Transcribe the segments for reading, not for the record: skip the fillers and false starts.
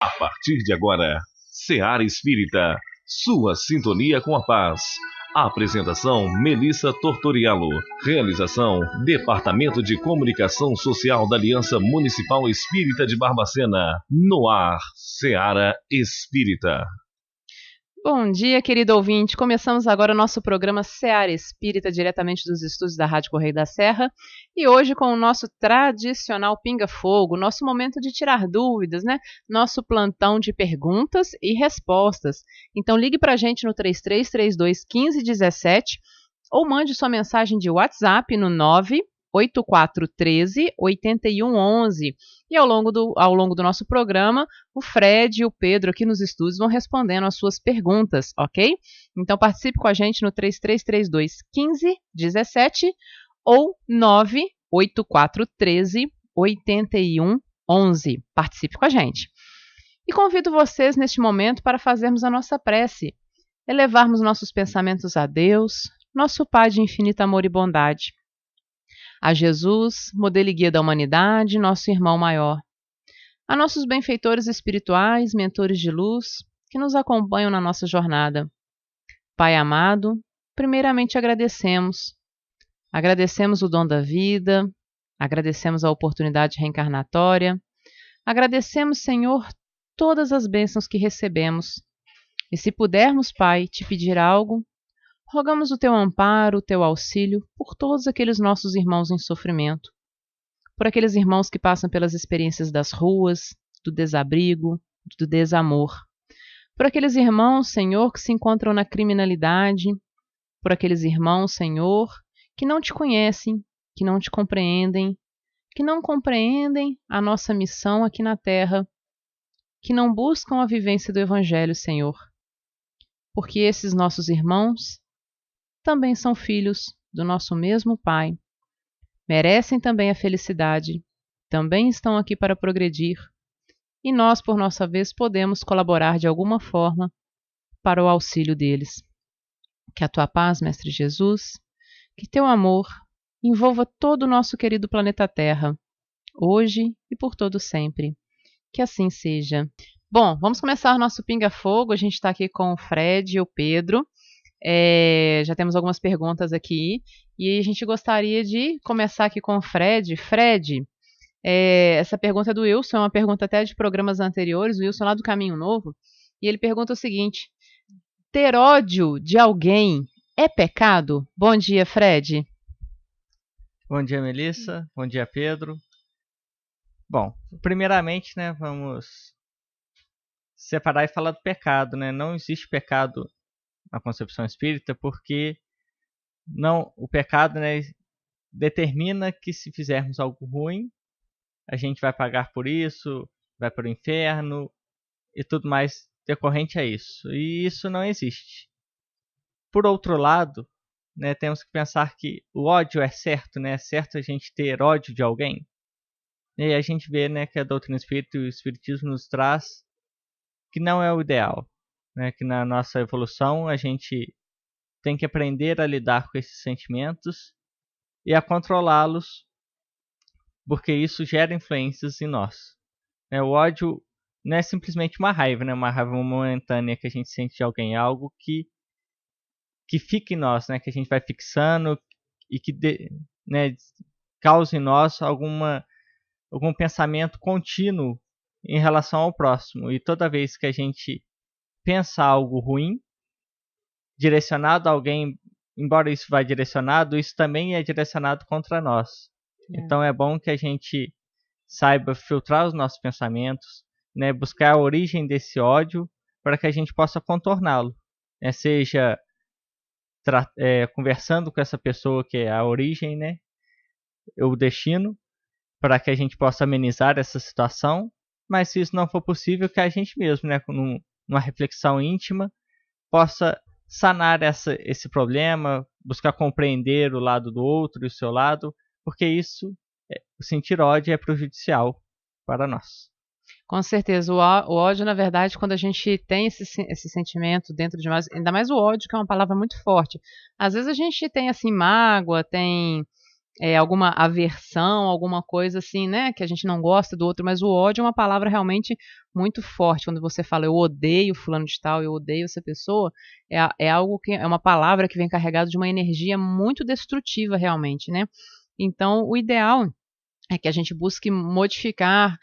A partir de agora, Seara Espírita, sua sintonia com a paz. Apresentação: Melissa Tortorialo. Realização: Departamento de Comunicação Social da Aliança Municipal Espírita de Barbacena. No ar, Seara Espírita. Bom dia, querido ouvinte. Começamos agora o nosso programa Seara Espírita, diretamente dos estúdios da Rádio Correio da Serra. E hoje com o nosso tradicional Pinga Fogo, nosso momento de tirar dúvidas, né? Nosso plantão de perguntas e respostas. Então ligue para a gente no 3332 1517 ou mande sua mensagem de WhatsApp no 98413 8111. E ao longo do nosso programa, o Fred e o Pedro aqui nos estúdios vão respondendo as suas perguntas, ok? Então participe com a gente no 3332 1517 ou 98413 8111. Participe com a gente. E convido vocês neste momento para fazermos a nossa prece, elevarmos nossos pensamentos a Deus, nosso Pai de infinito amor e bondade, a Jesus, modelo e guia da humanidade, nosso irmão maior, a nossos benfeitores espirituais, mentores de luz, que nos acompanham na nossa jornada. Pai amado, primeiramente agradecemos o dom da vida, agradecemos a oportunidade reencarnatória, agradecemos, Senhor, todas as bênçãos que recebemos. E se pudermos, Pai, te pedir algo, rogamos o teu amparo, o teu auxílio por todos aqueles nossos irmãos em sofrimento, por aqueles irmãos que passam pelas experiências das ruas, do desabrigo, do desamor, por aqueles irmãos, Senhor, que se encontram na criminalidade, por aqueles irmãos, Senhor, que não te conhecem, que não te compreendem, que não compreendem a nossa missão aqui na Terra, que não buscam a vivência do Evangelho, Senhor, porque esses nossos irmãos também são filhos do nosso mesmo Pai, merecem também a felicidade, também estão aqui para progredir, e nós, por nossa vez, podemos colaborar de alguma forma para o auxílio deles. Que a tua paz, Mestre Jesus, que teu amor envolva todo o nosso querido planeta Terra, hoje e por todo sempre. Que assim seja. Bom, vamos começar nosso Pinga Fogo. A gente está aqui com o Fred e o Pedro. Já temos algumas perguntas aqui e a gente gostaria de começar aqui com o Fred. Fred, essa pergunta é do Wilson, é uma pergunta até de programas anteriores, o Wilson lá do Caminho Novo, e ele pergunta o seguinte: ter ódio de alguém é pecado? Bom dia, Fred. Bom dia, Melissa. Bom dia, Pedro. Bom, primeiramente, né, vamos separar e falar do pecado, né? Não existe pecado na concepção espírita, porque o pecado, né, determina que se fizermos algo ruim, a gente vai pagar por isso, vai para o inferno e tudo mais decorrente a isso. E isso não existe. Por outro lado, né, temos que pensar que o ódio é certo, né? É certo a gente ter ódio de alguém. E aí a gente vê, né, que a doutrina espírita e o espiritismo nos traz que não é o ideal. Né, que na nossa evolução a gente tem que aprender a lidar com esses sentimentos e a controlá-los, porque isso gera influências em nós. Né, o ódio não é simplesmente uma raiva, né, uma raiva momentânea que a gente sente de alguém, é algo que fica em nós, né, que a gente vai fixando e que né, causa em nós algum pensamento contínuo em relação ao próximo. E toda vez que a gente pensa algo ruim, direcionado a alguém, embora isso vá direcionado, isso também é direcionado contra nós. Então é bom que a gente saiba filtrar os nossos pensamentos, né, buscar a origem desse ódio para que a gente possa contorná-lo. Né, seja conversando com essa pessoa que é a origem, né, o destino, para que a gente possa amenizar essa situação, mas se isso não for possível, que a gente mesmo, né, numa reflexão íntima, possa sanar esse problema, buscar compreender o lado do outro e o seu lado, porque isso, o sentir ódio é prejudicial para nós. Com certeza, o ódio, na verdade, quando a gente tem esse sentimento dentro de nós, ainda mais o ódio, que é uma palavra muito forte, às vezes a gente tem assim mágoa, tem alguma aversão, alguma coisa assim, né, que a gente não gosta do outro, mas o ódio é uma palavra realmente muito forte. Quando você fala eu odeio fulano de tal, eu odeio essa pessoa, é algo que é uma palavra que vem carregada de uma energia muito destrutiva realmente, né? Então, o ideal é que a gente busque modificar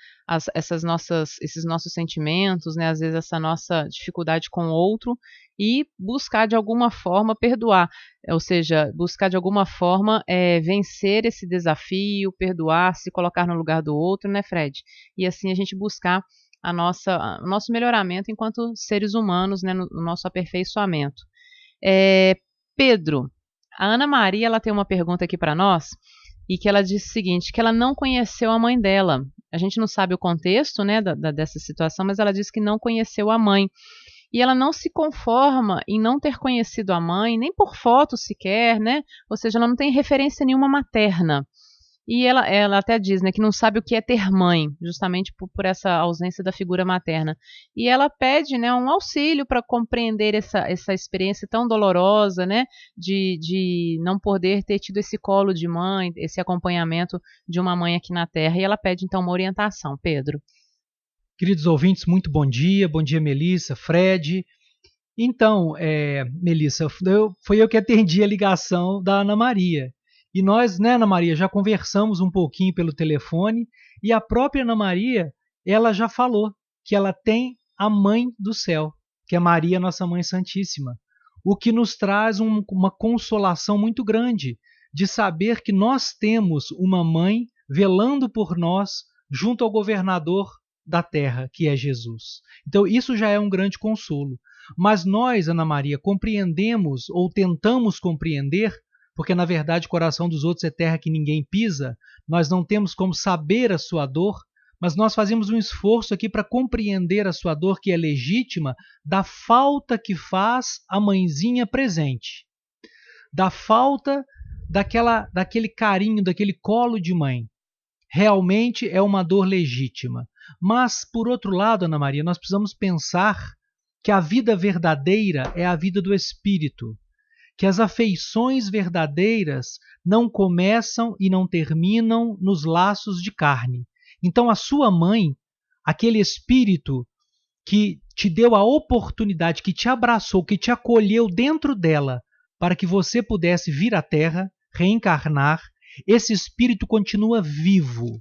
esses nossos sentimentos, né? Às vezes essa nossa dificuldade com o outro e buscar de alguma forma perdoar, ou seja, buscar de alguma forma vencer esse desafio, perdoar, se colocar no lugar do outro, né, Fred? E assim a gente buscar o nosso melhoramento enquanto seres humanos, né, no nosso aperfeiçoamento. Pedro, a Ana Maria ela tem uma pergunta aqui para nós e que ela disse o seguinte, que ela não conheceu a mãe dela. A gente não sabe o contexto, né, dessa situação, mas ela disse que não conheceu a mãe. E ela não se conforma em não ter conhecido a mãe, nem por foto sequer, né? Ou seja, ela não tem referência nenhuma materna. E ela até diz, né, que não sabe o que é ter mãe, justamente por essa ausência da figura materna. E ela pede, né, um auxílio para compreender essa experiência tão dolorosa, né, de não poder ter tido esse colo de mãe, esse acompanhamento de uma mãe aqui na Terra. E ela pede, então, uma orientação. Pedro. Queridos ouvintes, muito bom dia Melissa, Fred. Então, Melissa, foi eu que atendi a ligação da Ana Maria. E nós, né, Ana Maria, já conversamos um pouquinho pelo telefone e a própria Ana Maria, ela já falou que ela tem a mãe do céu, que é Maria, nossa Mãe Santíssima. O que nos traz uma consolação muito grande de saber que nós temos uma mãe velando por nós junto ao governador da terra, que é Jesus. Então, isso já é um grande consolo. Mas nós, Ana Maria, compreendemos ou tentamos compreender, porque na verdade o coração dos outros é terra que ninguém pisa, nós não temos como saber a sua dor, mas nós fazemos um esforço aqui para compreender a sua dor, que é legítima, da falta que faz a mãezinha presente, da falta daquele carinho, daquele colo de mãe. Realmente é uma dor legítima. Mas, por outro lado, Ana Maria, nós precisamos pensar que a vida verdadeira é a vida do Espírito, que as afeições verdadeiras não começam e não terminam nos laços de carne. Então, a sua mãe, aquele Espírito que te deu a oportunidade, que te abraçou, que te acolheu dentro dela, para que você pudesse vir à Terra, reencarnar, esse Espírito continua vivo.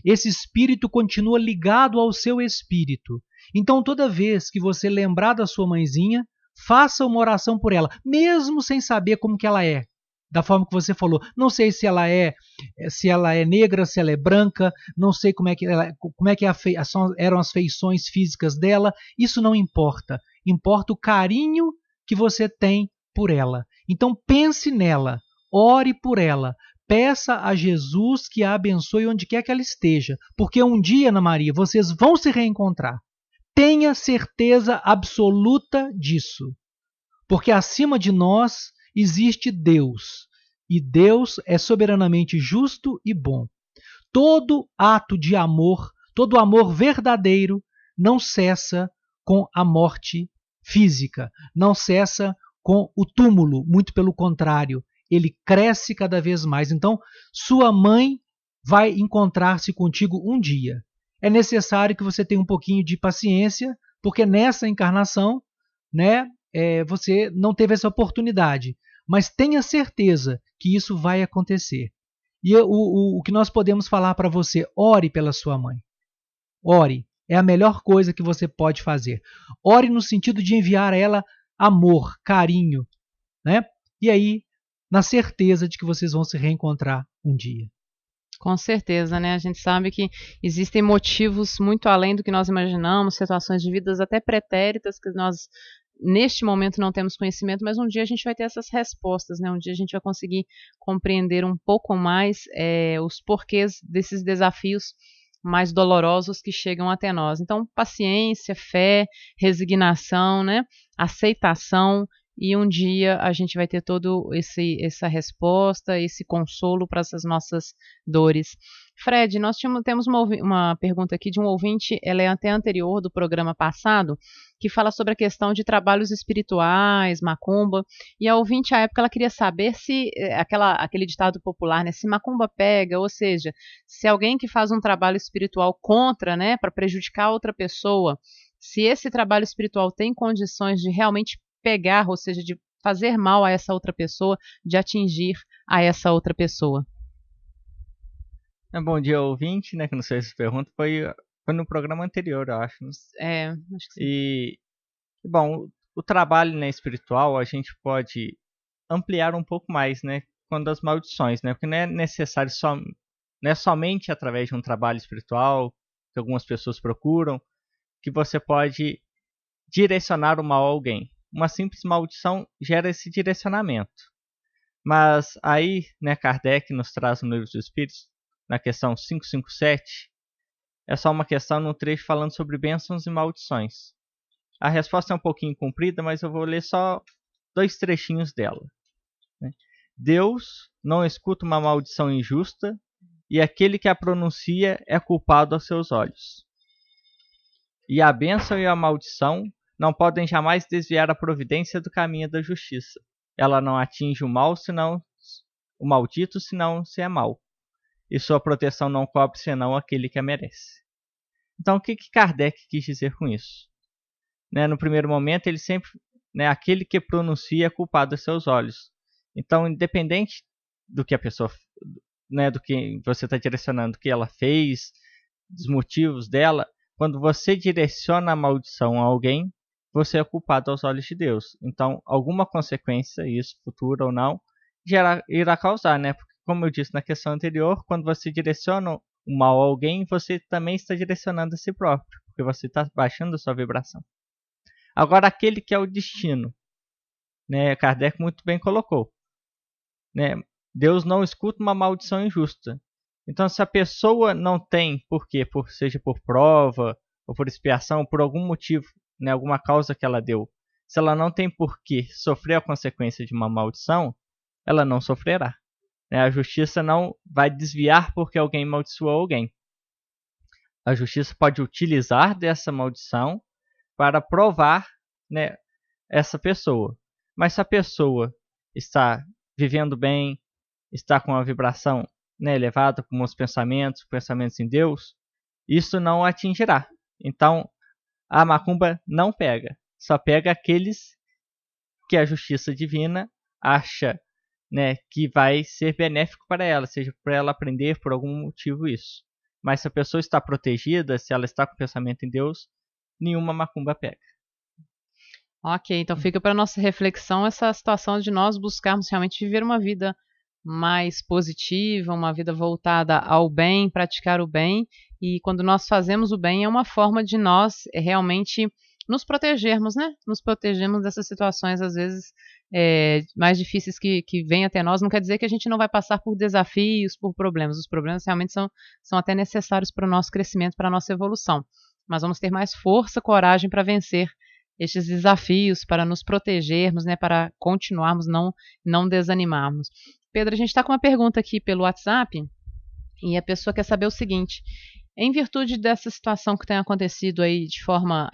Esse Espírito continua ligado ao seu Espírito. Então, toda vez que você lembrar da sua mãezinha, faça uma oração por ela, mesmo sem saber como que ela é. Da forma que você falou, não sei se ela é negra, se ela é branca, não sei como é que eram as feições físicas dela, isso não importa. Importa o carinho que você tem por ela. Então pense nela, ore por ela, peça a Jesus que a abençoe onde quer que ela esteja, porque um dia, Ana Maria, vocês vão se reencontrar. Tenha certeza absoluta disso, porque acima de nós existe Deus, e Deus é soberanamente justo e bom. Todo ato de amor, todo amor verdadeiro, não cessa com a morte física, não cessa com o túmulo, muito pelo contrário, ele cresce cada vez mais. Então, sua mãe vai encontrar-se contigo um dia. É necessário que você tenha um pouquinho de paciência, porque nessa encarnação, né, você não teve essa oportunidade. Mas tenha certeza que isso vai acontecer. E o que nós podemos falar para você, ore pela sua mãe. Ore. É a melhor coisa que você pode fazer. Ore no sentido de enviar a ela amor, carinho, né? E aí, na certeza de que vocês vão se reencontrar um dia. Com certeza, né? A gente sabe que existem motivos muito além do que nós imaginamos, situações de vidas até pretéritas que nós, neste momento, não temos conhecimento, mas um dia a gente vai ter essas respostas, né? Um dia a gente vai conseguir compreender um pouco mais os porquês desses desafios mais dolorosos que chegam até nós. Então, paciência, fé, resignação, né? Aceitação, e um dia a gente vai ter todo essa resposta, esse consolo para essas nossas dores. Fred, nós temos uma pergunta aqui de um ouvinte, ela é até anterior do programa passado, que fala sobre a questão de trabalhos espirituais, macumba, e a ouvinte, à época, ela queria saber se aquele ditado popular, né, se macumba pega, ou seja, se alguém que faz um trabalho espiritual contra, né, para prejudicar outra pessoa, se esse trabalho espiritual tem condições de realmente pegar, ou seja, de fazer mal a essa outra pessoa, de atingir a essa outra pessoa. Bom dia, ouvinte, né? Que não sei se pergunta, foi no programa anterior, eu acho. Né? Acho que sim. E, bom, o trabalho, né, espiritual, a gente pode ampliar um pouco mais, né? Quando as maldições, né? Porque não é necessário não é somente através de um trabalho espiritual que algumas pessoas procuram que você pode direcionar o mal a alguém. Uma simples maldição gera esse direcionamento. Mas aí, né, Kardec nos traz no Livro dos Espíritos, na questão 557, é só uma questão no trecho falando sobre bênçãos e maldições. A resposta é um pouquinho comprida, mas eu vou ler só 2 trechinhos dela. Né? Deus não escuta uma maldição injusta e aquele que a pronuncia é culpado aos seus olhos. E a bênção e a maldição não podem jamais desviar a providência do caminho da justiça. Ela não atinge o maldito, senão se é mau. E sua proteção não cobre senão aquele que a merece. Então, o que Kardec quis dizer com isso? Né, no primeiro momento, ele sempre, né, aquele que pronuncia é culpado aos seus olhos. Então, independente do que a pessoa, né, do que você está direcionando, do que ela fez, dos motivos dela, quando você direciona a maldição a alguém, você é culpado aos olhos de Deus. Então, alguma consequência, isso, futura ou não, irá causar, né? Porque, como eu disse na questão anterior, quando você direciona o mal a alguém, você também está direcionando a si próprio, porque você está baixando a sua vibração. Agora, aquele que é o destino, né? Kardec muito bem colocou, né? Deus não escuta uma maldição injusta. Então, se a pessoa não tem seja por prova, ou por expiação, ou por algum motivo, né, alguma causa que ela deu, se ela não tem por que sofrer a consequência de uma maldição, ela não sofrerá. Né? A justiça não vai desviar porque alguém amaldiçoou alguém. A justiça pode utilizar dessa maldição para provar, né, essa pessoa. Mas se a pessoa está vivendo bem, está com uma vibração, né, elevada, com os pensamentos em Deus, isso não atingirá. Então, a macumba não pega. Só pega aqueles que a justiça divina acha, né, que vai ser benéfico para ela, seja para ela aprender por algum motivo isso. Mas se a pessoa está protegida, se ela está com pensamento em Deus, nenhuma macumba pega. Ok, então fica para nossa reflexão essa situação de nós buscarmos realmente viver uma vida mais positiva, uma vida voltada ao bem, praticar o bem, e quando nós fazemos o bem é uma forma de nós realmente nos protegermos, né? Nos protegermos dessas situações, às vezes, mais difíceis que vêm até nós. Não quer dizer que a gente não vai passar por desafios, por problemas. Os problemas realmente são até necessários para o nosso crescimento, para a nossa evolução. Mas vamos ter mais força, coragem para vencer estes desafios, para nos protegermos, né? Para continuarmos, não desanimarmos. Pedro, a gente está com uma pergunta aqui pelo WhatsApp e a pessoa quer saber o seguinte: em virtude dessa situação que tem acontecido aí de forma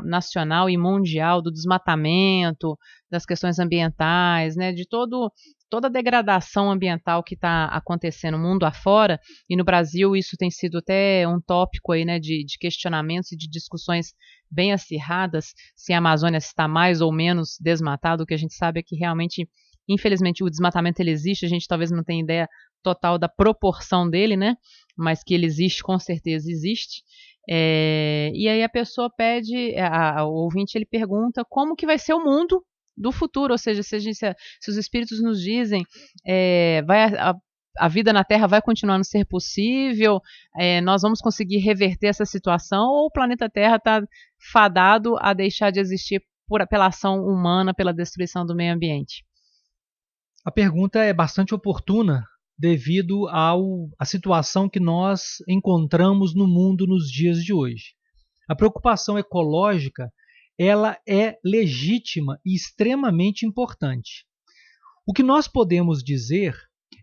nacional e mundial, do desmatamento, das questões ambientais, né, de toda a degradação ambiental que está acontecendo mundo afora, e no Brasil isso tem sido até um tópico aí, né, de questionamentos e de discussões bem acirradas, se a Amazônia está mais ou menos desmatada. O que a gente sabe é que realmente, infelizmente, o desmatamento ele existe, a gente talvez não tenha ideia total da proporção dele, né? Mas que ele existe, com certeza existe. E aí a pessoa pede, o ouvinte ele pergunta como que vai ser o mundo do futuro, ou seja, se os espíritos nos dizem a vida na Terra vai continuar a ser possível, nós vamos conseguir reverter essa situação, ou o planeta Terra está fadado a deixar de existir pela ação humana, pela destruição do meio ambiente? A pergunta é bastante oportuna devido à situação que nós encontramos no mundo nos dias de hoje. A preocupação ecológica, ela é legítima e extremamente importante. O que nós podemos dizer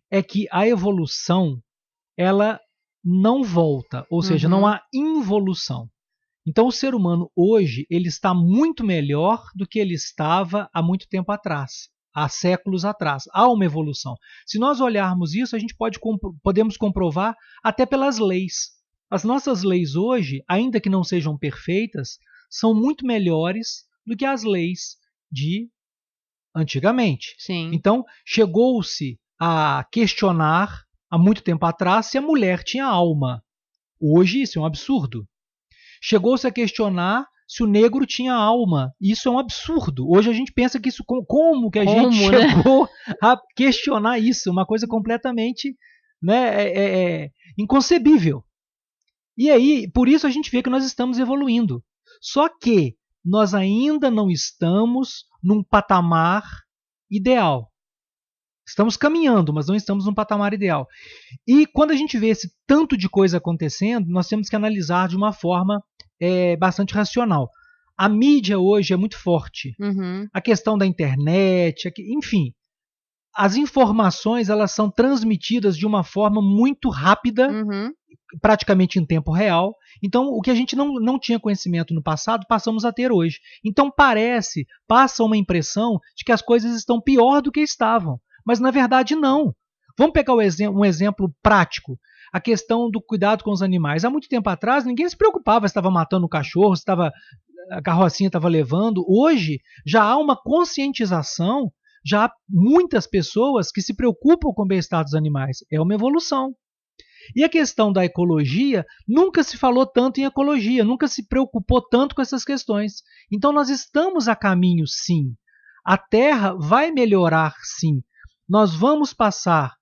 é que a evolução, ela não volta, ou seja, não há involução. Então o ser humano hoje ele está muito melhor do que ele estava há muito tempo atrás, há séculos atrás. Há uma evolução. Se nós olharmos isso, a gente podemos comprovar até pelas leis. As nossas leis hoje, ainda que não sejam perfeitas, são muito melhores do que as leis de antigamente. Sim. Então, chegou-se a questionar há muito tempo atrás se a mulher tinha alma. Hoje isso é um absurdo. Chegou-se a questionar se o negro tinha alma. Isso é um absurdo. Hoje a gente pensa que isso... Como que a gente chegou a questionar isso? Uma coisa completamente, né, inconcebível. E aí, por isso a gente vê que nós estamos evoluindo. Só que nós ainda não estamos num patamar ideal. Estamos caminhando, mas não estamos num patamar ideal. E quando a gente vê esse tanto de coisa acontecendo, nós temos que analisar de uma forma bastante racional. A mídia hoje é muito forte. A questão da internet, enfim, as informações elas são transmitidas de uma forma muito rápida, praticamente em tempo real. Então, o que a gente não tinha conhecimento no passado, passamos a ter hoje. Então, passa uma impressão de que as coisas estão pior do que estavam. Mas, na verdade, não. Vamos pegar um exemplo prático. A questão do cuidado com os animais. Há muito tempo atrás, ninguém se preocupava se estava matando o cachorro, se a carrocinha estava levando. Hoje, já há uma conscientização, já há muitas pessoas que se preocupam com o bem-estar dos animais. É uma evolução. E a questão da ecologia, nunca se falou tanto em ecologia, nunca se preocupou tanto com essas questões. Então nós estamos a caminho, sim. A Terra vai melhorar, sim. Nós vamos passar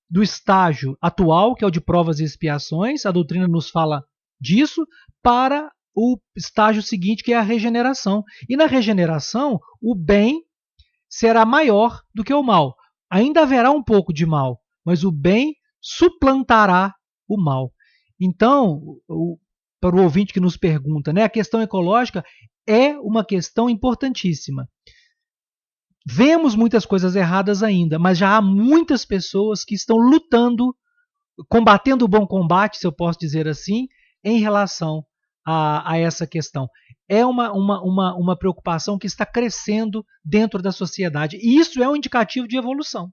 do estágio atual, que é o de provas e expiações, a doutrina nos fala disso, para o estágio seguinte, que é a regeneração. E na regeneração, o bem será maior do que o mal. Ainda haverá um pouco de mal, mas o bem suplantará o mal. Então, para o ouvinte que nos pergunta, né, a questão ecológica é uma questão importantíssima. Vemos muitas coisas erradas ainda, mas já há muitas pessoas que estão lutando, combatendo o bom combate, se eu posso dizer assim, em relação a essa questão. É uma preocupação que está crescendo dentro da sociedade. E isso é um indicativo de evolução.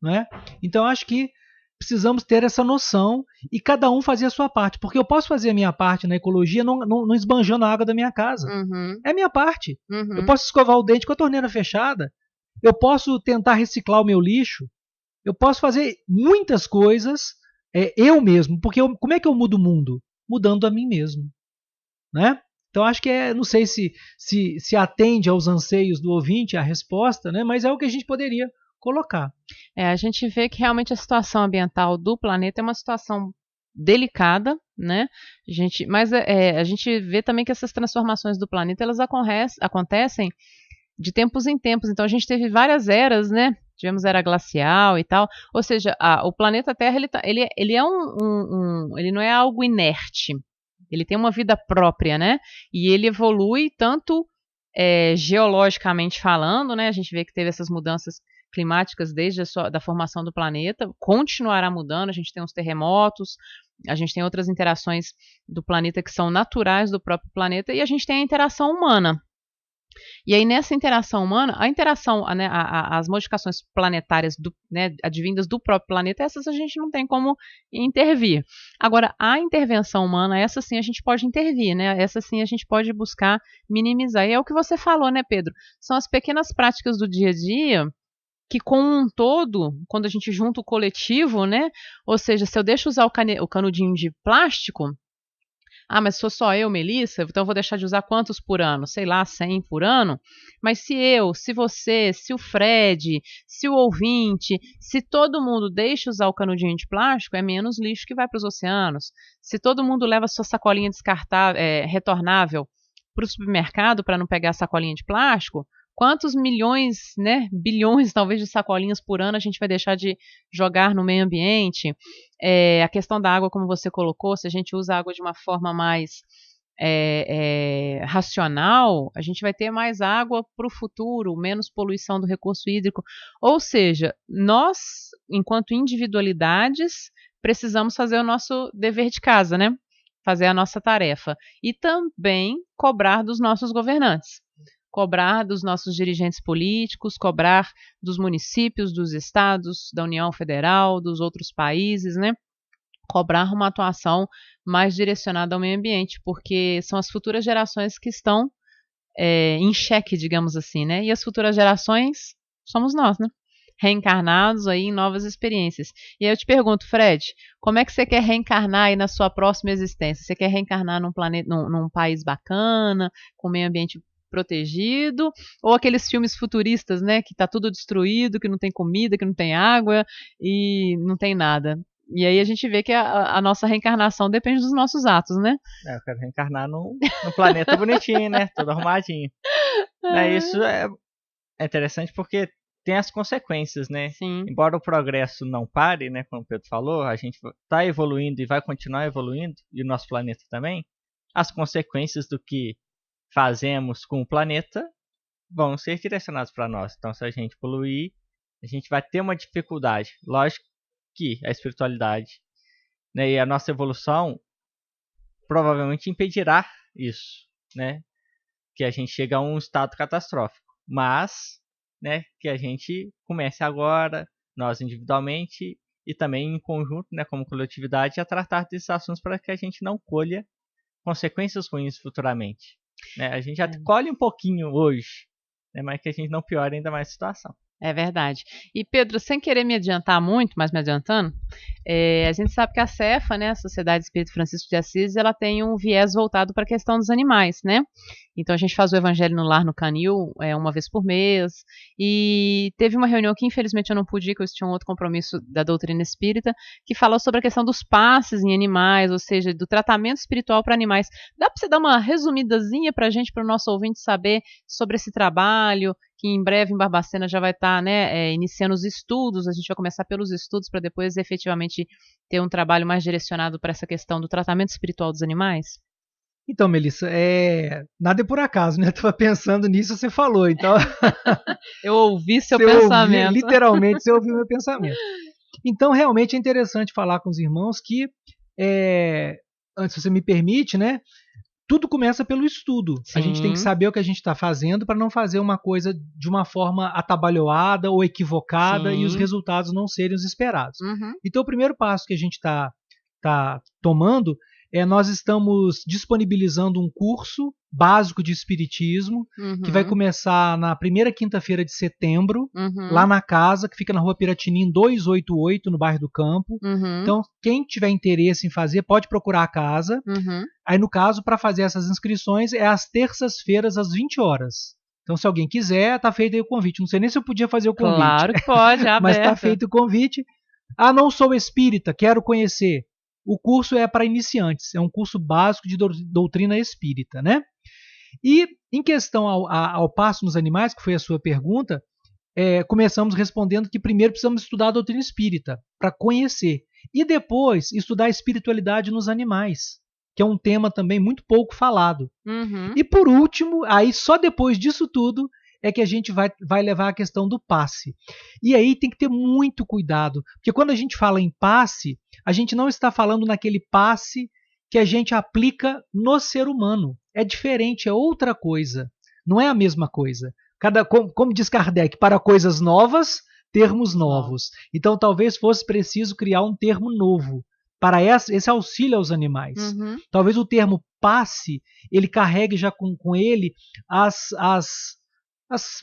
Não é? Então, acho que precisamos ter essa noção e cada um fazer a sua parte. Porque eu posso fazer a minha parte na ecologia não esbanjando a água da minha casa. É a minha parte. Eu posso escovar o dente com a torneira fechada. Eu posso tentar reciclar o meu lixo. Eu posso fazer muitas coisas eu mesmo. Porque como é que eu mudo o mundo? Mudando a mim mesmo. Né? Então acho que não sei se atende aos anseios do ouvinte a resposta, né? Mas é o que a gente poderia colocar. A gente vê que realmente a situação ambiental do planeta é uma situação delicada, né? Mas a gente vê também que essas transformações do planeta elas acontecem de tempos em tempos. Então a gente teve várias eras, né? Tivemos era glacial e tal. Ou seja, o planeta Terra ele é ele não é algo inerte. Ele tem uma vida própria, né? E ele evolui tanto geologicamente falando, né? A gente vê que teve essas mudanças climáticas desde da formação do planeta, continuará mudando, a gente tem os terremotos, a gente tem outras interações do planeta que são naturais do próprio planeta, e a gente tem a interação humana. E aí nessa interação humana, a interação, né, as modificações planetárias advindas do próprio planeta, essas a gente não tem como intervir. Agora, a intervenção humana, essa sim a gente pode intervir, né? Essa sim a gente pode buscar minimizar. E é o que você falou, né, Pedro? São as pequenas práticas do dia a dia que com um todo, quando a gente junta o coletivo, né? Ou seja, se eu deixo usar o canudinho de plástico, mas sou só eu, Melissa, então eu vou deixar de usar quantos por ano? Sei lá, 100 por ano? Mas se você, se o Fred, se o ouvinte, se todo mundo deixa usar o canudinho de plástico, é menos lixo que vai para os oceanos. Se todo mundo leva sua sacolinha retornável para o supermercado para não pegar a sacolinha de plástico, quantos milhões, né, bilhões talvez de sacolinhas por ano a gente vai deixar de jogar no meio ambiente? A questão da água, como você colocou, se a gente usa a água de uma forma mais racional, a gente vai ter mais água para o futuro, menos poluição do recurso hídrico. Ou seja, nós, enquanto individualidades, precisamos fazer o nosso dever de casa, né? Fazer a nossa tarefa. E também cobrar dos nossos governantes. Cobrar dos nossos dirigentes políticos, cobrar dos municípios, dos estados, da União Federal, dos outros países, né? Cobrar uma atuação mais direcionada ao meio ambiente, porque são as futuras gerações que estão em xeque, digamos assim, né? E as futuras gerações somos nós, né? Reencarnados aí em novas experiências. E aí eu te pergunto, Fred, como é que você quer reencarnar aí na sua próxima existência? Você quer reencarnar num planeta, num país bacana, com meio ambiente protegido, ou aqueles filmes futuristas, né, que tá tudo destruído, que não tem comida, que não tem água e não tem nada? E aí a gente vê que a nossa reencarnação depende dos nossos atos, né? Eu quero reencarnar num planeta bonitinho, né? Todo arrumadinho. Isso é interessante porque tem as consequências, né? Sim. Embora o progresso não pare, né? Como o Pedro falou, a gente está evoluindo e vai continuar evoluindo, e o nosso planeta também. As consequências do que fazemos com o planeta vão ser direcionadas para nós. Então, se a gente poluir, a gente vai ter uma dificuldade. Lógico que a espiritualidade, né, e a nossa evolução provavelmente impedirá isso, né? Que a gente chegue a um estado catastrófico. Mas, né, que a gente comece agora, nós individualmente e também em conjunto, né, como coletividade, a tratar desses assuntos para que a gente não colha consequências ruins futuramente. Né? A gente já colhe um pouquinho hoje, né, mas que a gente não piore ainda mais a situação. É verdade. E Pedro, sem querer me adiantar muito, mas me adiantando, a gente sabe que a Cefa, né, a Sociedade Espírita Francisco de Assis, ela tem um viés voltado para a questão dos animais, né? Então a gente faz o Evangelho no Lar no Canil uma vez por mês, e teve uma reunião que infelizmente eu não pude ir, que eu tinha um outro compromisso da doutrina espírita, que falou sobre a questão dos passes em animais, ou seja, do tratamento espiritual para animais. Dá para você dar uma resumidazinha para a gente, para o nosso ouvinte saber sobre esse trabalho, que em breve em Barbacena já vai estar, né, iniciando os estudos. A gente vai começar pelos estudos para depois efetivamente ter um trabalho mais direcionado para essa questão do tratamento espiritual dos animais? Então, Melissa, nada é por acaso, né? Eu estava pensando nisso, você falou, então... Eu ouvi seu pensamento. Literalmente, você ouviu meu pensamento. Então, realmente é interessante falar com os irmãos que, antes, se você me permite, né? Tudo começa pelo estudo. Sim. A gente tem que saber o que a gente está fazendo para não fazer uma coisa de uma forma atabalhoada ou equivocada. Sim. E os resultados não serem os esperados. Uhum. Então, o primeiro passo que a gente está tomando nós estamos disponibilizando um curso básico de Espiritismo, que vai começar na primeira quinta-feira de setembro, lá na casa, que fica na rua Piratinim 288, no bairro do Campo. Então, quem tiver interesse em fazer, pode procurar a casa. Aí, no caso, para fazer essas inscrições, é às terças-feiras, às 20 horas. Então, se alguém quiser, tá feito aí o convite. Não sei nem se eu podia fazer o convite. Claro que pode, aberto. Mas tá feito o convite. Ah, não sou espírita, quero conhecer. O curso é para iniciantes, é um curso básico de doutrina espírita, né? E em questão ao passo nos animais, que foi a sua pergunta, começamos respondendo que primeiro precisamos estudar a doutrina espírita, para conhecer, e depois estudar a espiritualidade nos animais, que é um tema também muito pouco falado. E por último, aí só depois disso tudo, é que a gente vai levar a questão do passe. E aí tem que ter muito cuidado, porque quando a gente fala em passe, a gente não está falando naquele passe que a gente aplica no ser humano. É diferente, é outra coisa. Não é a mesma coisa. Como diz Kardec, para coisas novas, termos novos. Então talvez fosse preciso criar um termo novo para esse auxílio aos animais. Talvez o termo passe, ele carregue já com ele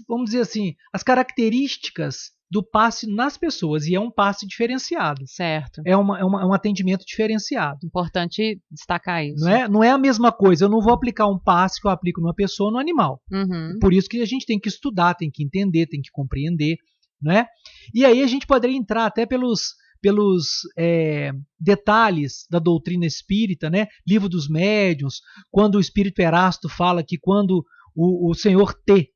vamos dizer assim, as características do passe nas pessoas, e é um passe diferenciado. Certo. É um atendimento diferenciado. Importante destacar isso. Não é a mesma coisa, eu não vou aplicar um passe que eu aplico numa pessoa ou no animal. Por isso que a gente tem que estudar, tem que entender, tem que compreender, né? E aí a gente poderia entrar até pelos detalhes da doutrina espírita, né? Livro dos Médiuns, quando o Espírito Erasto fala que quando o Senhor T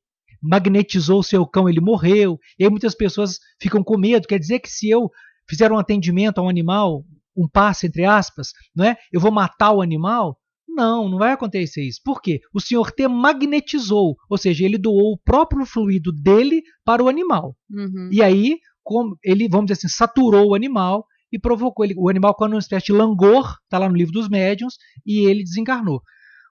magnetizou o seu cão, ele morreu. E aí muitas pessoas ficam com medo. Quer dizer que se eu fizer um atendimento a um animal, um passe, entre aspas, né, eu vou matar o animal? Não vai acontecer isso. Por quê? O Senhor T magnetizou, ou seja, ele doou o próprio fluido dele para o animal. E aí, ele, vamos dizer assim, saturou o animal e provocou ele. O animal com uma espécie de langor, está lá no livro dos médiuns, e ele desencarnou.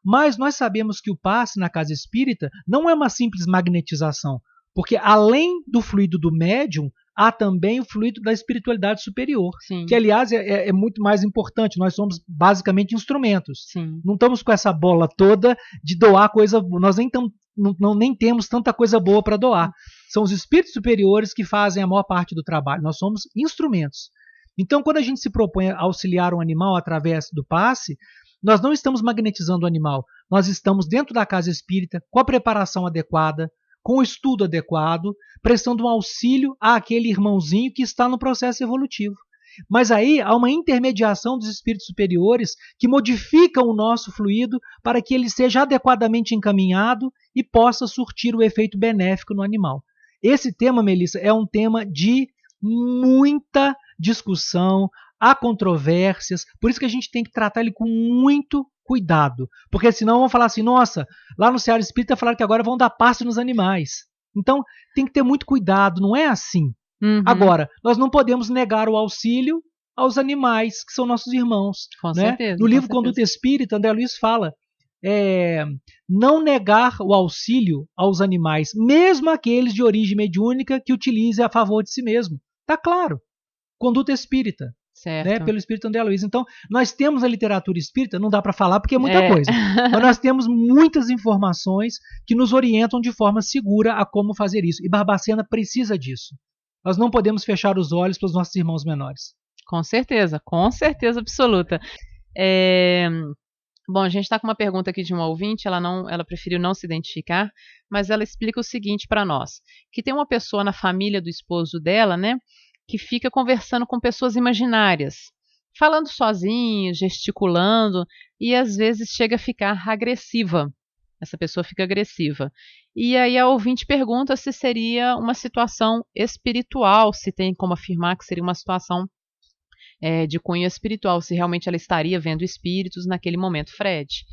Mas nós sabemos que o passe na casa espírita não é uma simples magnetização, porque além do fluido do médium, há também o fluido da espiritualidade superior, Sim. que aliás é muito mais importante. Nós somos basicamente instrumentos. Sim. Não estamos com essa bola toda de doar coisa, nós nem temos tanta coisa boa para doar. São os espíritos superiores que fazem a maior parte do trabalho. Nós somos instrumentos. Então, quando a gente se propõe a auxiliar um animal através do passe, nós não estamos magnetizando o animal. Nós estamos dentro da casa espírita, com a preparação adequada, com o estudo adequado, prestando um auxílio àquele irmãozinho que está no processo evolutivo. Mas aí há uma intermediação dos espíritos superiores que modificam o nosso fluido para que ele seja adequadamente encaminhado e possa surtir o efeito benéfico no animal. Esse tema, Melissa, é um tema de muita discussão, há controvérsias, por isso que a gente tem que tratar ele com muito cuidado, porque senão vão falar assim, nossa, lá no Seara Espírita falaram que agora vão dar passe nos animais. Então tem que ter muito cuidado, não é assim. Agora, nós não podemos negar o auxílio aos animais, que são nossos irmãos. Com né? certeza, No livro com Conduta certeza. Espírita, André Luiz fala, não negar o auxílio aos animais, mesmo aqueles de origem mediúnica que utilize a favor de si mesmo. Está claro. Conduta Espírita. Certo. Né, pelo espírito André Luiz. Então, nós temos a literatura espírita, não dá para falar porque é muita coisa, mas nós temos muitas informações que nos orientam de forma segura a como fazer isso. E Barbacena precisa disso. Nós não podemos fechar os olhos para os nossos irmãos menores. Com certeza absoluta. Bom, a gente está com uma pergunta aqui de uma ouvinte, ela preferiu não se identificar, mas ela explica o seguinte para nós, que tem uma pessoa na família do esposo dela, né, que fica conversando com pessoas imaginárias, falando sozinho, gesticulando, e às vezes chega a ficar agressiva. Essa pessoa fica agressiva. E aí a ouvinte pergunta se seria uma situação espiritual, se tem como afirmar que seria uma situação de cunho espiritual, se realmente ela estaria vendo espíritos naquele momento. Fred.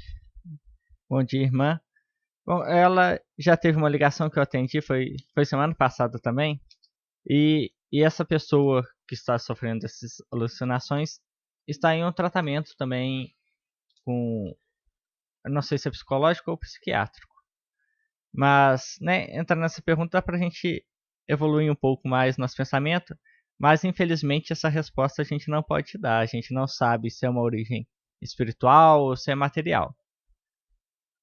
Bom dia, irmã. Bom, ela já teve uma ligação que eu atendi, foi semana passada também, e essa pessoa que está sofrendo dessas alucinações está em um tratamento também com, não sei se é psicológico ou psiquiátrico. Mas, né, entrando nessa pergunta, dá para a gente evoluir um pouco mais nosso pensamento, mas infelizmente essa resposta a gente não pode dar. A gente não sabe se é uma origem espiritual ou se é material.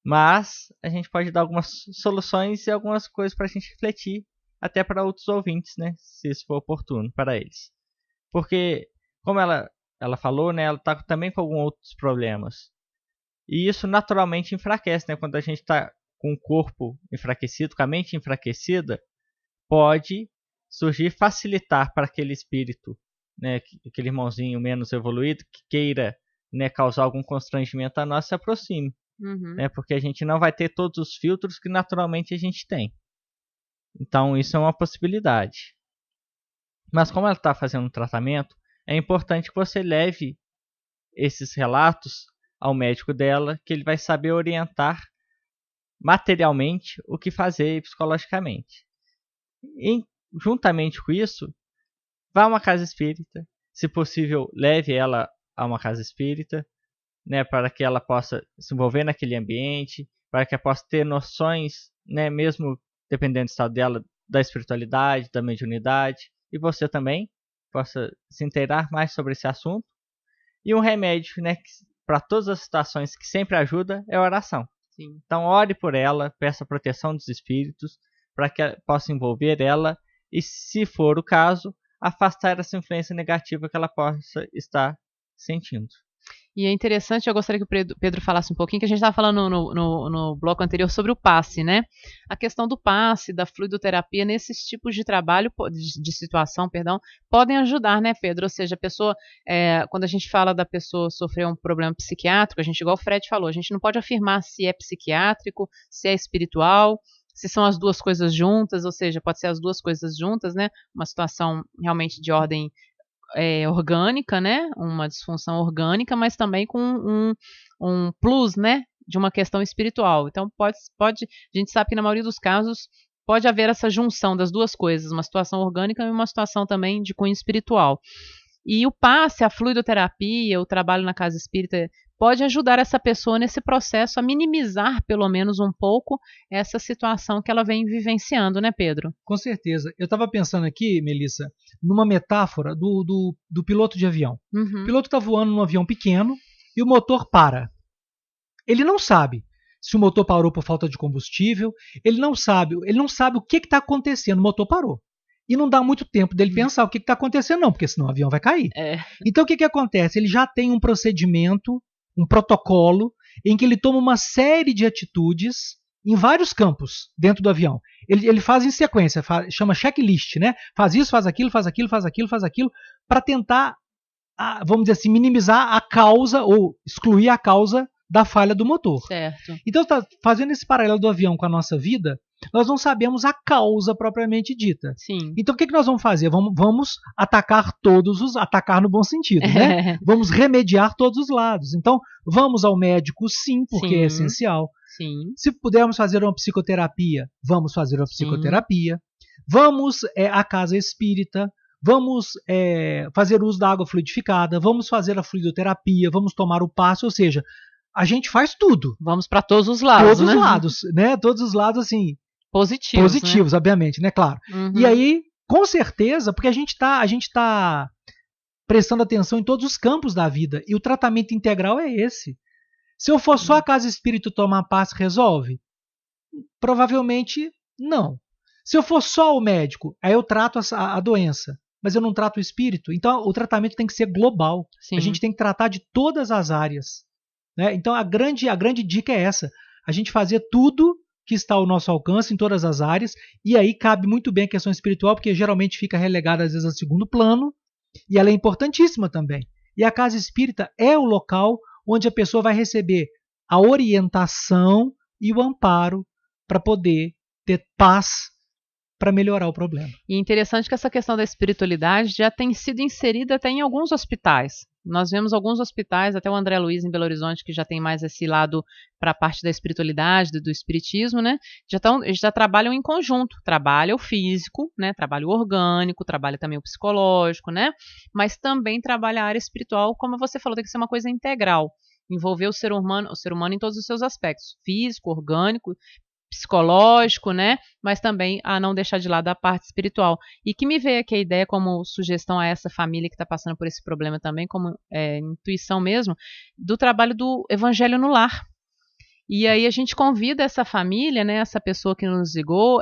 Mas a gente pode dar algumas soluções e algumas coisas para a gente refletir, até para outros ouvintes, né, se isso for oportuno para eles. Porque, como ela falou, né, ela está também com alguns outros problemas. E isso naturalmente enfraquece, né, quando a gente está com o corpo enfraquecido, com a mente enfraquecida, pode surgir, facilitar para aquele espírito, né, aquele irmãozinho menos evoluído, que queira, né, causar algum constrangimento a nós, se aproxime. Né, porque a gente não vai ter todos os filtros que naturalmente a gente tem. Então isso é uma possibilidade. Mas como ela está fazendo um tratamento, é importante que você leve esses relatos ao médico dela, que ele vai saber orientar materialmente o que fazer psicologicamente. E, juntamente com isso, vá a uma casa espírita. Se possível, leve ela a uma casa espírita, né, para que ela possa se envolver naquele ambiente, para que ela possa ter noções, né, mesmo dependendo do estado dela, da espiritualidade, da mediunidade, e você também possa se inteirar mais sobre esse assunto. E um remédio, né, para todas as situações que sempre ajuda é a oração. Sim. Então ore por ela, peça a proteção dos espíritos, para que possa envolver ela e, se for o caso, afastar essa influência negativa que ela possa estar sentindo. E é interessante, eu gostaria que o Pedro falasse um pouquinho, que a gente estava falando no bloco anterior sobre o passe, né? A questão do passe, da fluidoterapia, nesses tipos de trabalho, de situação, perdão, podem ajudar, né, Pedro? Ou seja, a pessoa, quando a gente fala da pessoa sofrer um problema psiquiátrico, a gente, igual o Fred falou, a gente não pode afirmar se é psiquiátrico, se é espiritual, se são as duas coisas juntas, ou seja, pode ser as duas coisas juntas, né? Uma situação realmente de ordem orgânica, né? Uma disfunção orgânica, mas também com um plus, né? De uma questão espiritual. Então pode, a gente sabe que na maioria dos casos pode haver essa junção das duas coisas, uma situação orgânica e uma situação também de cunho espiritual. E o passe, a fluidoterapia, o trabalho na casa espírita pode ajudar essa pessoa nesse processo a minimizar pelo menos um pouco essa situação que ela vem vivenciando, né, Pedro? Com certeza. Eu estava pensando aqui, Melissa, numa metáfora do piloto de avião. O piloto está voando num avião pequeno e o motor para. Ele não sabe se o motor parou por falta de combustível, ele não sabe o que está acontecendo, o motor parou. E não dá muito tempo dele pensar o que está acontecendo, não, porque senão o avião vai cair. Então o que acontece? Ele já tem um procedimento, um protocolo, em que ele toma uma série de atitudes em vários campos dentro do avião. Ele faz em sequência, chama checklist, né? Faz isso, faz aquilo, faz aquilo, faz aquilo, faz aquilo, para tentar, vamos dizer assim, minimizar a causa ou excluir a causa da falha do motor. Certo. Então, fazendo esse paralelo do avião com a nossa vida, nós não sabemos a causa propriamente dita. Sim. Então, o que nós vamos fazer? Vamos atacar atacar no bom sentido, né? Vamos remediar todos os lados. Então, vamos ao médico, sim, porque é essencial. Sim. Se pudermos fazer uma psicoterapia, vamos fazer uma psicoterapia. Vamos à casa espírita. Vamos fazer uso da água fluidificada. Vamos fazer a fluidoterapia. Vamos tomar o passe, ou seja, a gente faz tudo. Vamos para todos os lados, todos os lados, né? Todos os lados, assim, positivos, né? Obviamente, né? Claro. E aí, com certeza, porque a gente tá prestando atenção em todos os campos da vida, e o tratamento integral é esse. Se eu for só a casa espírita tomar passe, resolve? Provavelmente não. Se eu for só o médico, aí eu trato a doença, mas eu não trato o espírito. Então, o tratamento tem que ser global. Sim. A gente tem que tratar de todas as áreas. Né? Então, a grande dica é essa. A gente fazer tudo que está ao nosso alcance em todas as áreas, e aí cabe muito bem a questão espiritual, porque geralmente fica relegada às vezes ao segundo plano, e ela é importantíssima também. E a casa espírita é o local onde a pessoa vai receber a orientação e o amparo para poder ter paz para melhorar o problema. E é interessante que essa questão da espiritualidade já tem sido inserida até em alguns hospitais. Nós vemos alguns hospitais, até o André Luiz em Belo Horizonte, que já tem mais esse lado para a parte da espiritualidade, do espiritismo, né? Já trabalham em conjunto. Trabalha o físico, né? Trabalha o orgânico, trabalha também o psicológico, né? Mas também trabalha a área espiritual, como você falou, tem que ser uma coisa integral. Envolver o ser humano em todos os seus aspectos. Físico, orgânico, psicológico, né? Mas também a não deixar de lado a parte espiritual. E que me veio aqui a ideia como sugestão a essa família que está passando por esse problema também, como intuição mesmo, do trabalho do Evangelho no Lar. E aí a gente convida essa família, né, essa pessoa que nos ligou,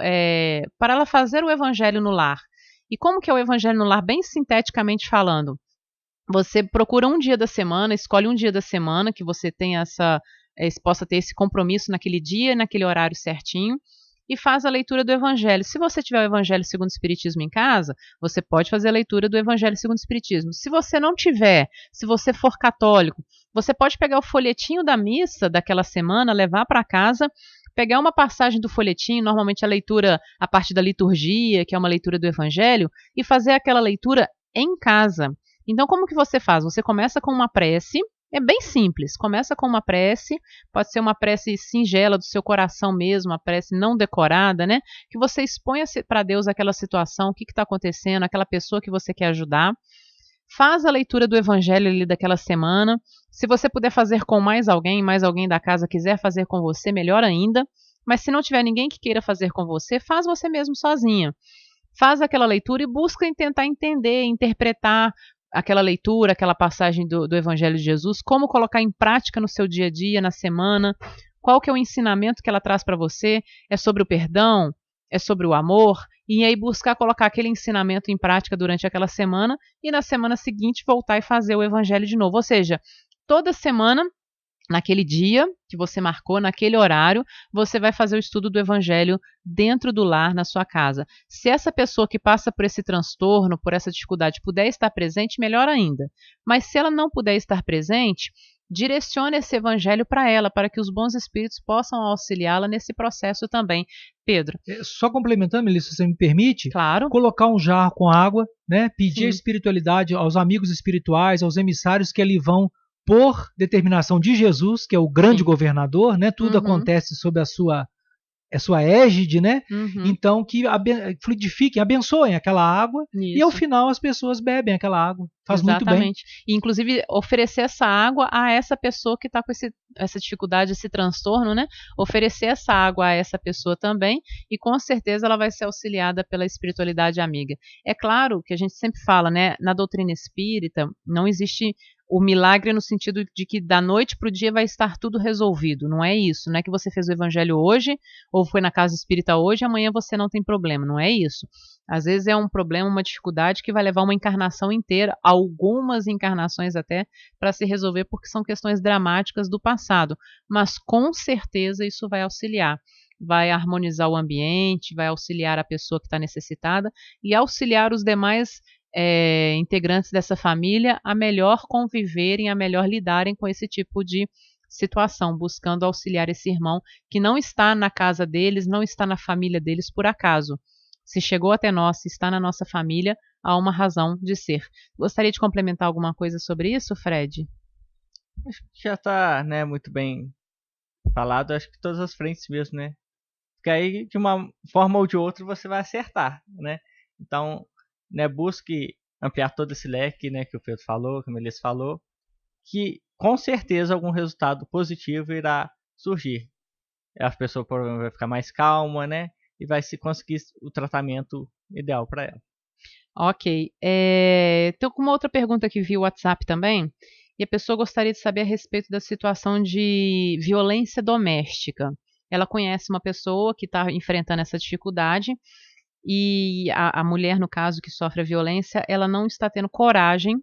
para ela fazer o Evangelho no Lar. E como que é o Evangelho no Lar, bem sinteticamente falando? Você procura um dia da semana, escolhe um dia da semana que você tenha possa ter esse compromisso naquele dia, naquele horário certinho, e faz a leitura do Evangelho. Se você tiver o Evangelho segundo o Espiritismo em casa, você pode fazer a leitura do Evangelho segundo o Espiritismo. Se você não tiver, se você for católico, você pode pegar o folhetinho da missa daquela semana, levar para casa, pegar uma passagem do folhetinho, normalmente a leitura a partir da liturgia, que é uma leitura do Evangelho, e fazer aquela leitura em casa. Então, como que você faz? Você começa com uma prece. É bem simples, começa com uma prece, pode ser uma prece singela do seu coração mesmo, uma prece não decorada, né? Que você exponha para Deus aquela situação, o que está acontecendo, aquela pessoa que você quer ajudar. Faz a leitura do Evangelho ali daquela semana. Se você puder fazer com mais alguém da casa quiser fazer com você, melhor ainda. Mas se não tiver ninguém que queira fazer com você, faz você mesmo sozinha. Faz aquela leitura e busca tentar entender, interpretar aquela leitura, aquela passagem do Evangelho de Jesus, como colocar em prática no seu dia a dia, na semana, qual que é o ensinamento que ela traz para você, é sobre o perdão, é sobre o amor, e aí buscar colocar aquele ensinamento em prática durante aquela semana, e na semana seguinte voltar e fazer o Evangelho de novo, ou seja, toda semana, naquele dia que você marcou, naquele horário, você vai fazer o estudo do Evangelho dentro do lar, na sua casa. Se essa pessoa que passa por esse transtorno, por essa dificuldade, puder estar presente, melhor ainda. Mas se ela não puder estar presente, direcione esse Evangelho para ela, para que os bons espíritos possam auxiliá-la nesse processo também. Pedro. Só complementando, Melissa, se você me permite, claro. Colocar um jarro com água, né? Pedir a espiritualidade aos amigos espirituais, aos emissários que ali vão por determinação de Jesus, que é o grande governador, né? Tudo acontece sob a sua égide, né? Então, que fluidifiquem, abençoem aquela água, e ao final as pessoas bebem aquela água. Faz muito bem. Exatamente. E, inclusive, oferecer essa água a essa pessoa que está com essa dificuldade, esse transtorno, né? Oferecer essa água a essa pessoa também, e com certeza ela vai ser auxiliada pela espiritualidade amiga. É claro que a gente sempre fala, né? Na doutrina espírita, não existe o milagre no sentido de que da noite para o dia vai estar tudo resolvido. Não é isso. Não é que você fez o evangelho hoje, ou foi na casa espírita hoje, amanhã você não tem problema. Não é isso. Às vezes é um problema, uma dificuldade que vai levar uma encarnação inteira, algumas encarnações até, para se resolver, porque são questões dramáticas do passado. Mas com certeza isso vai auxiliar. Vai harmonizar o ambiente, vai auxiliar a pessoa que está necessitada e auxiliar os demais integrantes dessa família a melhor conviverem, a melhor lidarem com esse tipo de situação, buscando auxiliar esse irmão que não está na casa deles, não está na família deles por acaso. Se chegou até nós, se está na nossa família, há uma razão de ser. Gostaria de complementar alguma coisa sobre isso, Fred? Acho que já está, né, muito bem falado, acho que todas as frentes mesmo, né? Porque aí, de uma forma ou de outra, você vai acertar, né? Então, né, busque ampliar todo esse leque, né, que o Pedro falou, que a Melissa falou, que com certeza algum resultado positivo irá surgir. A pessoa provavelmente vai ficar mais calma, né, e vai se conseguir o tratamento ideal para ela. Ok. Estou com uma outra pergunta aqui via WhatsApp também, e a pessoa gostaria de saber a respeito da situação de violência doméstica. Ela conhece uma pessoa que está enfrentando essa dificuldade, e a mulher, no caso, que sofre a violência, ela não está tendo coragem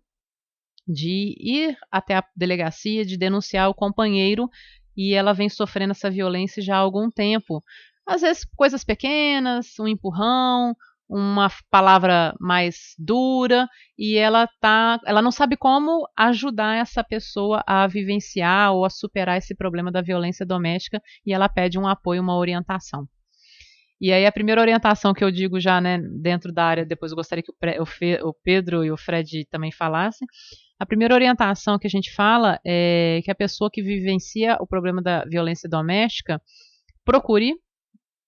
de ir até a delegacia, de denunciar o companheiro, e ela vem sofrendo essa violência já há algum tempo. Às vezes coisas pequenas, um empurrão, uma palavra mais dura, e ela não sabe como ajudar essa pessoa a vivenciar ou a superar esse problema da violência doméstica, e ela pede um apoio, uma orientação. E aí a primeira orientação que eu digo já, né, dentro da área, depois eu gostaria que o Pedro e o Fred também falassem. A primeira orientação que a gente fala é que a pessoa que vivencia o problema da violência doméstica procure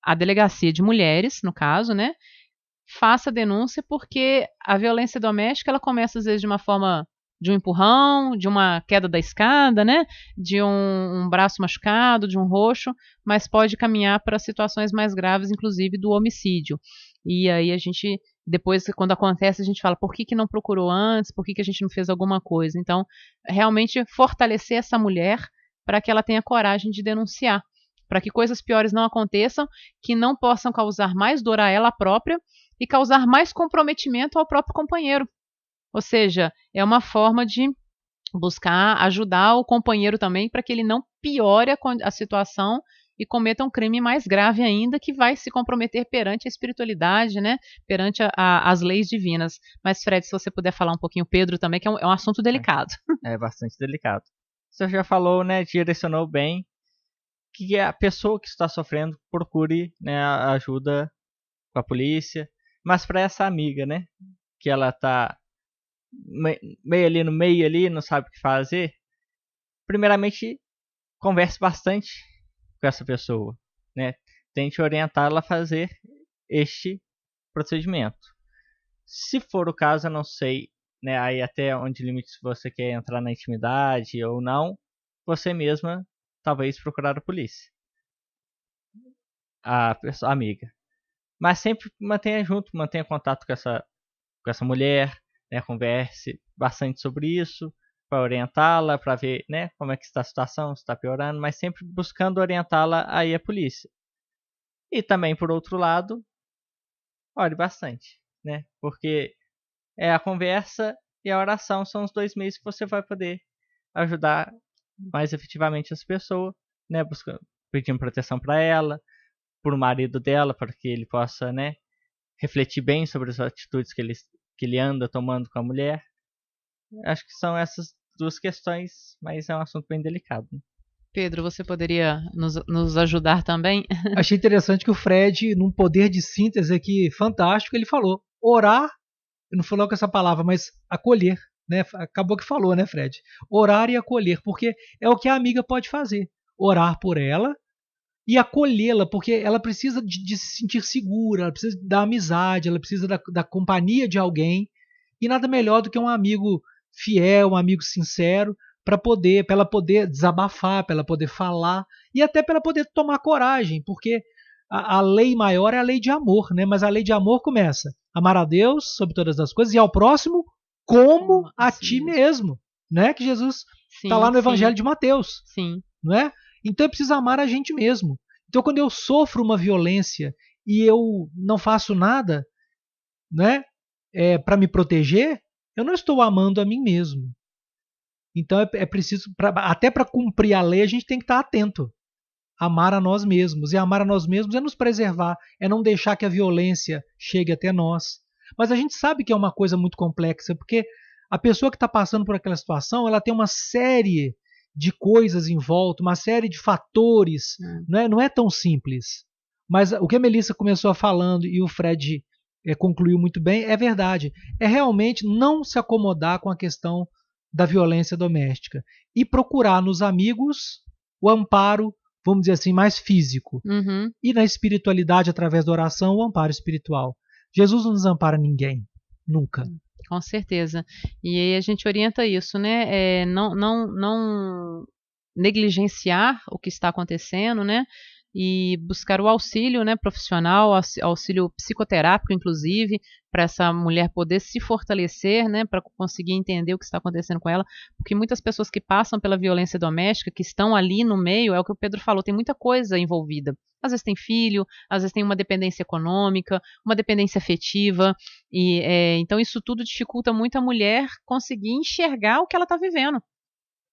a delegacia de mulheres, no caso, né, faça a denúncia, porque a violência doméstica ela começa às vezes de uma forma de um empurrão, de uma queda da escada, né, de um braço machucado, de um roxo, mas pode caminhar para situações mais graves, inclusive do homicídio. E aí a gente, depois, quando acontece, a gente fala, por que não procurou antes, por que a gente não fez alguma coisa? Então, realmente fortalecer essa mulher para que ela tenha coragem de denunciar, para que coisas piores não aconteçam, que não possam causar mais dor a ela própria e causar mais comprometimento ao próprio companheiro. Ou seja, é uma forma de buscar ajudar o companheiro também para que ele não piore a situação e cometa um crime mais grave ainda, que vai se comprometer perante a espiritualidade, né? Perante as leis divinas. Mas, Fred, se você puder falar um pouquinho, Pedro também, que é um assunto delicado. É bastante delicado. Você já falou, né, direcionou bem, que a pessoa que está sofrendo procure, né, ajuda com a polícia, mas para essa amiga, né, que ela está meio ali no meio ali, não sabe o que fazer, primeiramente converse bastante com essa pessoa, né? Tente orientá-la a fazer este procedimento. Se for o caso, eu não sei, né, aí até onde limite você quer entrar na intimidade ou não, você mesma talvez procurar a polícia, a pessoa, a amiga. Mas sempre mantenha junto, mantenha contato com essa mulher, né, converse bastante sobre isso, para orientá-la, para ver, né, como é que está a situação, se está piorando, mas sempre buscando orientá-la a ir à polícia. E também, por outro lado, ore bastante, né, porque a conversa e a oração são os dois meios que você vai poder ajudar mais efetivamente essa pessoa, né, pedindo proteção para ela, para o marido dela, para que ele possa, né, refletir bem sobre as atitudes que ele anda tomando com a mulher. Acho que são essas duas questões, mas é um assunto bem delicado. Pedro, você poderia nos ajudar também? Achei interessante que o Fred, num poder de síntese aqui fantástico, ele falou orar, não falou com essa palavra, mas acolher, né? Acabou que falou, né, Fred? Orar e acolher, porque é o que a amiga pode fazer. Orar por ela e acolhê-la, porque ela precisa de se sentir segura, ela precisa da amizade, ela precisa da companhia de alguém E nada melhor do que um amigo fiel, um amigo sincero, para ela poder desabafar, para ela poder falar e até para ela poder tomar coragem, porque a lei maior é a lei de amor, né? Mas a lei de amor começa a amar a Deus sobre todas as coisas e ao próximo como a ti mesmo, né? Que Jesus está lá no Evangelho de Mateus, não é? Então eu preciso amar a gente mesmo. Então quando eu sofro uma violência e eu não faço nada, né? Para me proteger, eu não estou amando a mim mesmo. Então é preciso, até para cumprir a lei, a gente tem que estar atento. Amar a nós mesmos. E amar a nós mesmos é nos preservar, é não deixar que a violência chegue até nós. Mas a gente sabe que é uma coisa muito complexa, porque a pessoa que está passando por aquela situação, ela tem uma série de coisas em volta, uma série de fatores, não é tão simples. Mas o que a Melissa começou falando e o Fred concluiu muito bem, é verdade. É realmente não se acomodar com a questão da violência doméstica e procurar nos amigos o amparo, vamos dizer assim, mais físico. E na espiritualidade, através da oração, o amparo espiritual. Jesus não desampara ninguém, nunca. Com certeza. E aí a gente orienta isso, né? Não negligenciar o que está acontecendo, né? E buscar o auxílio, né, profissional, auxílio psicoterápico, inclusive, para essa mulher poder se fortalecer, né, para conseguir entender o que está acontecendo com ela, porque muitas pessoas que passam pela violência doméstica, que estão ali no meio, é o que o Pedro falou, tem muita coisa envolvida. Às vezes tem filho, às vezes tem uma dependência econômica, uma dependência afetiva, e então isso tudo dificulta muito a mulher conseguir enxergar o que ela está vivendo.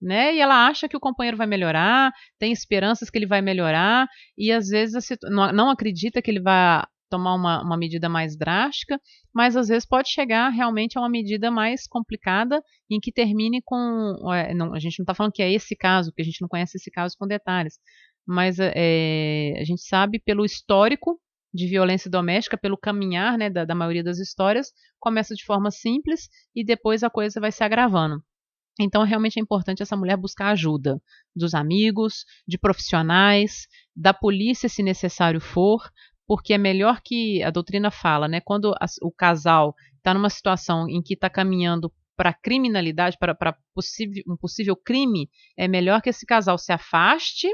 Né? E ela acha que o companheiro vai melhorar, tem esperanças que ele vai melhorar, e às vezes não acredita que ele vai tomar uma medida mais drástica, mas às vezes pode chegar realmente a uma medida mais complicada em que termine com. A gente não está falando que é esse caso, porque a gente não conhece esse caso com detalhes, mas a gente sabe pelo histórico de violência doméstica, pelo caminhar, né, da maioria das histórias, começa de forma simples e depois a coisa vai se agravando. Então, realmente é importante essa mulher buscar ajuda dos amigos, de profissionais, da polícia, se necessário for, porque é melhor que a doutrina fala, né? Quando o casal está numa situação em que está caminhando para a criminalidade, para um possível crime, é melhor que esse casal se afaste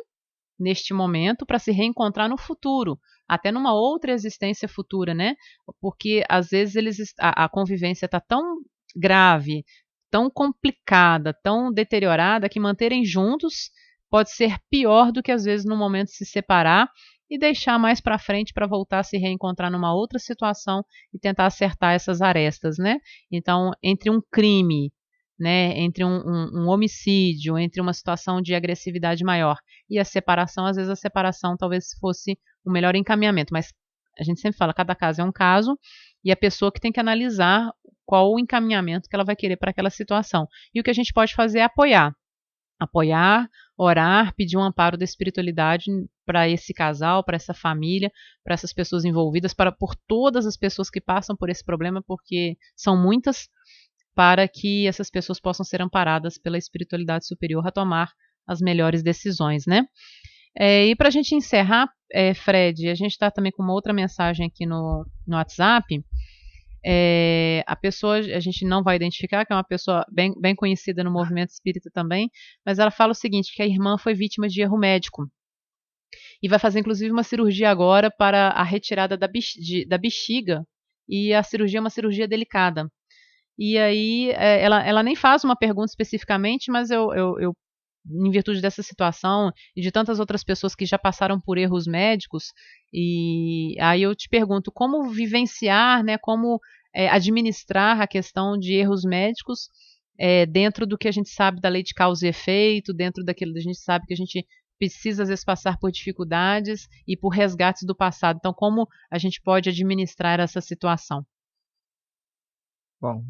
neste momento para se reencontrar no futuro, até numa outra existência futura, né? Porque às vezes a convivência está tão grave, tão complicada, tão deteriorada, que manterem juntos pode ser pior do que às vezes no momento de se separar e deixar mais para frente para voltar a se reencontrar numa outra situação e tentar acertar essas arestas, né? Então, entre um crime, né, entre um homicídio, entre uma situação de agressividade maior e a separação, às vezes a separação talvez fosse o melhor encaminhamento, mas a gente sempre fala, cada caso é um caso, e a pessoa que tem que analisar qual o encaminhamento que ela vai querer para aquela situação. E o que a gente pode fazer é apoiar. Apoiar, orar, pedir um amparo da espiritualidade para esse casal, para essa família, para essas pessoas envolvidas, por todas as pessoas que passam por esse problema, porque são muitas, para que essas pessoas possam ser amparadas pela espiritualidade superior a tomar as melhores decisões, né? E para a gente encerrar, Fred, a gente está também com uma outra mensagem aqui no WhatsApp. A pessoa, a gente não vai identificar, que é uma pessoa bem conhecida no movimento espírita também, mas ela fala o seguinte, que a irmã foi vítima de erro médico e vai fazer inclusive uma cirurgia agora para a retirada da bexiga, e a cirurgia é uma cirurgia delicada. E aí ela nem faz uma pergunta especificamente, mas eu em virtude dessa situação e de tantas outras pessoas que já passaram por erros médicos, e aí eu te pergunto, como vivenciar, né, como administrar a questão de erros médicos dentro do que a gente sabe da lei de causa e efeito, dentro daquilo que a gente sabe que a gente precisa às vezes passar por dificuldades e por resgates do passado. Então, como a gente pode administrar essa situação? Bom,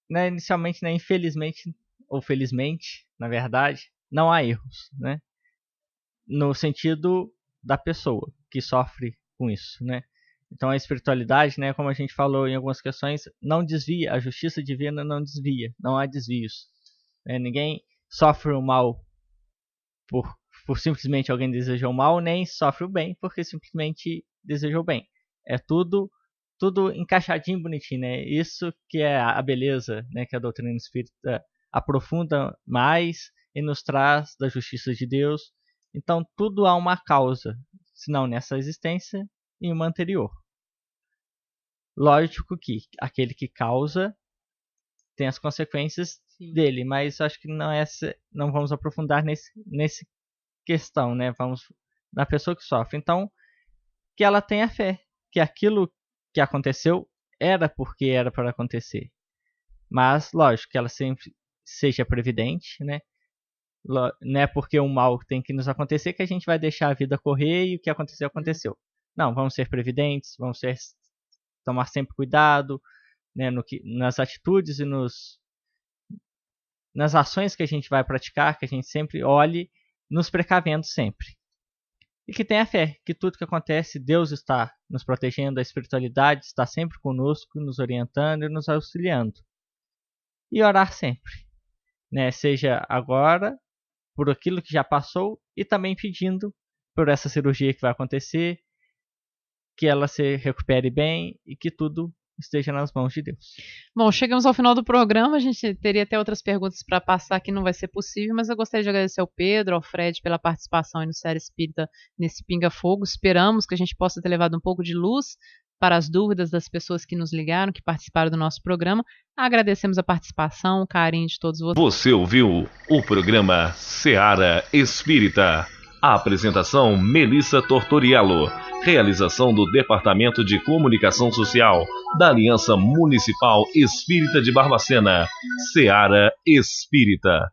né, inicialmente, né, infelizmente, ou felizmente, na verdade, não há erros, né? No sentido da pessoa que sofre com isso, né? Então a espiritualidade, né, como a gente falou em algumas questões, não desvia, a justiça divina não desvia, não há desvios. Ninguém sofre o mal por simplesmente alguém desejou o mal, nem sofre o bem porque simplesmente desejou o bem. É tudo tudo encaixadinho, bonitinho, né? Isso que é a beleza, né? Que a doutrina espírita aprofunda mais e nos traz da justiça de Deus. Então, tudo há uma causa, se não nessa existência, em uma anterior. Lógico que aquele que causa tem as consequências dele, mas acho que não vamos aprofundar nesse questão, né? Vamos na pessoa que sofre. Então, que ela tenha fé, que aquilo que aconteceu era porque era para acontecer. Mas, lógico, que ela sempre seja previdente, né? Não é porque o mal tem que nos acontecer que a gente vai deixar a vida correr e o que aconteceu, aconteceu. Não, vamos ser previdentes, tomar sempre cuidado, né, nas atitudes e nas ações que a gente vai praticar, que a gente sempre olhe, nos precavendo sempre. E que tenha fé, que tudo que acontece, Deus está nos protegendo, a espiritualidade está sempre conosco, nos orientando e nos auxiliando. E orar sempre, né, seja agora, por aquilo que já passou, e também pedindo por essa cirurgia que vai acontecer, que ela se recupere bem e que tudo esteja nas mãos de Deus. Bom, chegamos ao final do programa, a gente teria até outras perguntas para passar que não vai ser possível, mas eu gostaria de agradecer ao Pedro, ao Fred pela participação aí no Seara Espírita nesse Pinga Fogo. Esperamos que a gente possa ter levado um pouco de luz para as dúvidas das pessoas que nos ligaram, que participaram do nosso programa. Agradecemos a participação, o carinho de todos vocês. Você ouviu o programa Seara Espírita. A apresentação Melissa Tortoriello. Realização do Departamento de Comunicação Social da Aliança Municipal Espírita de Barbacena. Seara Espírita.